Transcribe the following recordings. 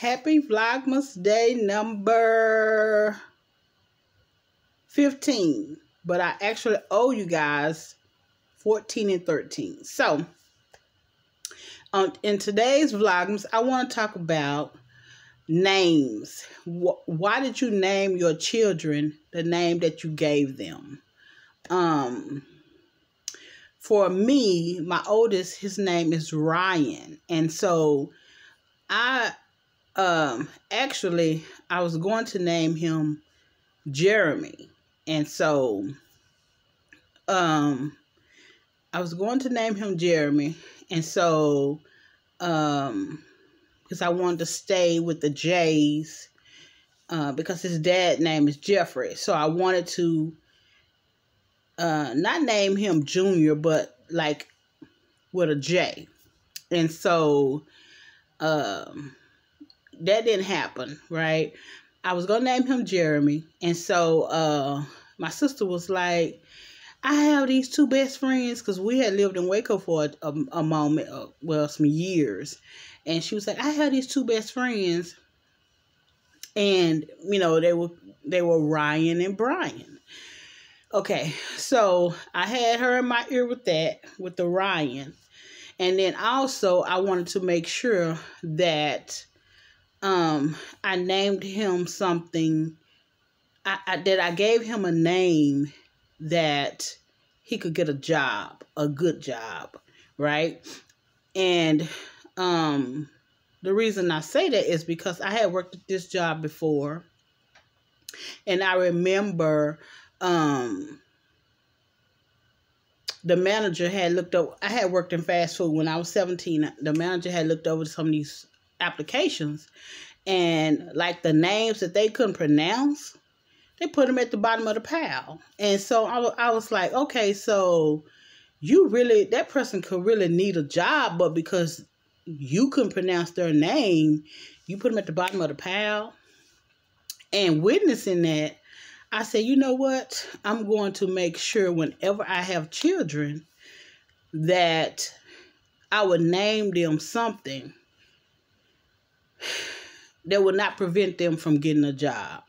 Happy Vlogmas day number 15. But I actually owe you guys 14 and 13. So, in today's Vlogmas, I want to talk about names. Why did you name your children the name that you gave them? For me, my oldest, his name is Ryan. And so actually, I was going to name him Jeremy. And so, I was going to name him Jeremy. And so, because I wanted to stay with the J's, because his dad's name is Jeffrey. So I wanted to not name him Junior, but like with a J. And so, that didn't happen, right? I was going to name him Jeremy. And so my sister was like, I have these two best friends, because we had lived in Waco for a moment, well, some years. And she was like, I have these two best friends. And, you know, they were Ryan and Brian. Okay, so I had her in my ear with that, with the Ryan. And then also I wanted to make sure that I named him something, that I gave him a name that he could get a job, a good job, right? And the reason I say that is because I had worked at this job before, and I remember the manager had looked over. I had worked in fast food when I was 17. The manager had looked over some of these applications, and like the names that they couldn't pronounce, they put them at the bottom of the pile. And so I was like, okay, so that person could really need a job, but because you couldn't pronounce their name, you put them at the bottom of the pile. And witnessing that, I said, you know what? I'm going to make sure whenever I have children that I would name them something that would not prevent them from getting a job.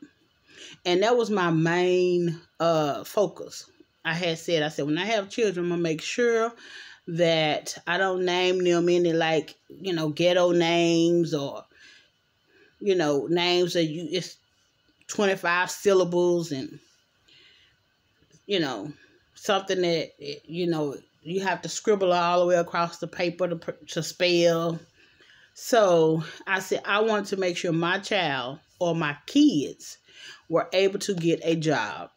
And that was my main focus. I said, when I have children, I'm going to make sure that I don't name them any, like, you know, ghetto names, or, you know, names that it's 25 syllables, and, you know, something that, you know, you have to scribble all the way across the paper to spell. So I said, I wanted to make sure my child or my kids were able to get a job.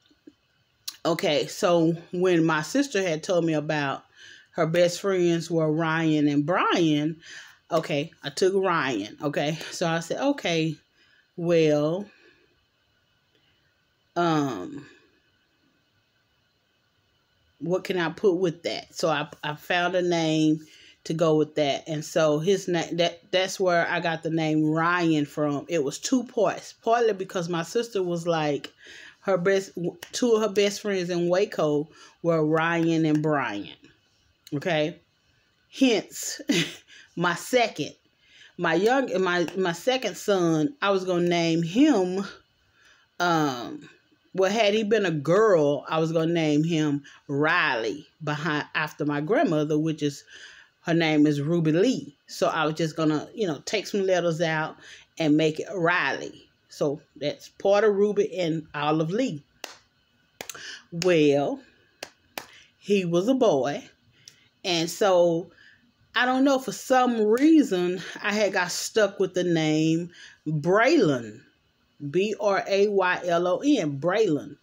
Okay, so when my sister had told me about her best friends were Ryan and Brian, okay, I took Ryan, okay? So I said, okay, well, what can I put with that? So I found a name to go with that. And so his name, that's where I got the name Ryan from. It was two parts. Partly because my sister was like, two of her best friends in Waco were Ryan and Brian. Okay. Hence, my second son, I was gonna name him. Well, had he been a girl, I was gonna name him Riley, after my grandmother, which is, her name is Ruby Lee. So I was just gonna, you know, take some letters out and make it Riley. So that's part of Ruby and Olive Lee. Well, he was a boy. And so, I don't know, for some reason, I had got stuck with the name Braylon. Braylon, Braylon.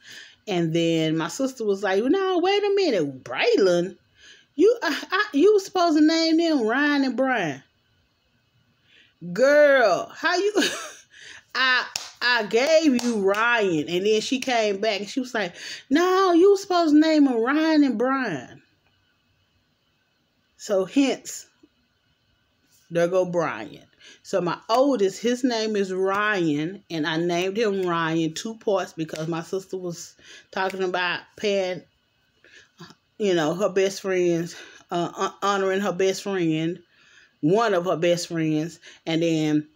And then my sister was like, no, wait a minute, Braylon? You were supposed to name them Ryan and Brian. Girl, how you... I gave you Ryan, and then she came back and she was like, no, you were supposed to name them Ryan and Brian. So hence, there go Brian. So my oldest, his name is Ryan, and I named him Ryan, two parts, because my sister was talking about paying, you know, her best friends, honoring her best friend, one of her best friends, and then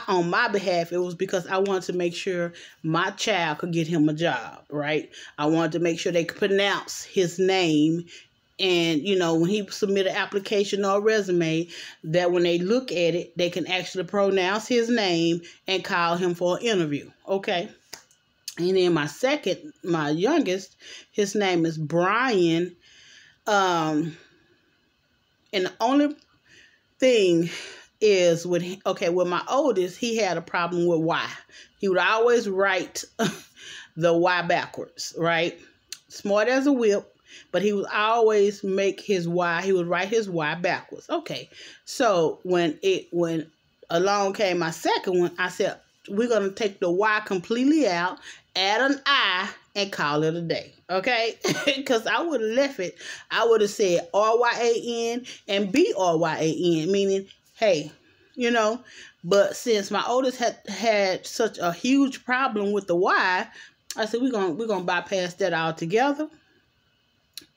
on my behalf, it was because I wanted to make sure my child could get him a job, right? I wanted to make sure they could pronounce his name. And, you know, when he submit an application or a resume, that when they look at it, they can actually pronounce his name and call him for an interview. Okay. And then my youngest, his name is Brian. And the only thing is with my oldest, he had a problem with Y. He would always write the Y backwards, right? Smart as a whip. But he would always make his Y, he would write his Y backwards. Okay. So when along came my second one, I said, we're going to take the Y completely out, add an I, and call it a day. Okay? Because I would have left it. I would have said RYAN and BRYAN, meaning, hey, you know. But since my oldest had such a huge problem with the Y, I said, we're gonna bypass that altogether.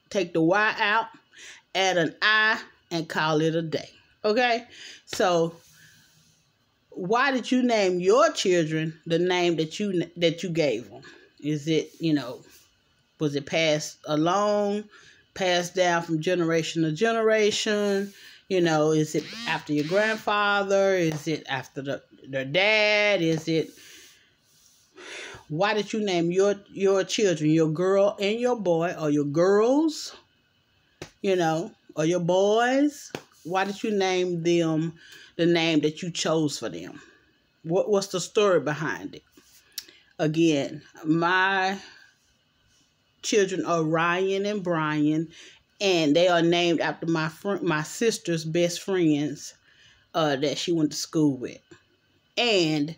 Take the Y out, add an I, and call it a day. Okay? So, why did you name your children the name that you gave them? Is it, you know, was it passed down from generation to generation? You know, is it after your grandfather? Is it after their dad? Why did you name your children, your girl and your boy, or your girls, you know, or your boys? Why did you name them the name that you chose for them? What's the story behind it? Again, my children are Ryan and Brian, and they are named after my sister's best friends that she went to school with. And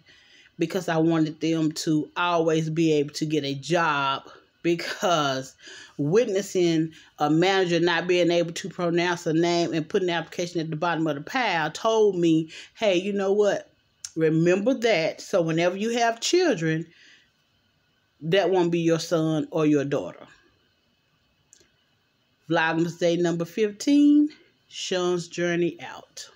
because I wanted them to always be able to get a job, because witnessing a manager not being able to pronounce a name and putting the application at the bottom of the pile told me, hey, you know what? Remember that. So whenever you have children, that won't be your son or your daughter. Vlogmas day number 15, Sean's Journey out.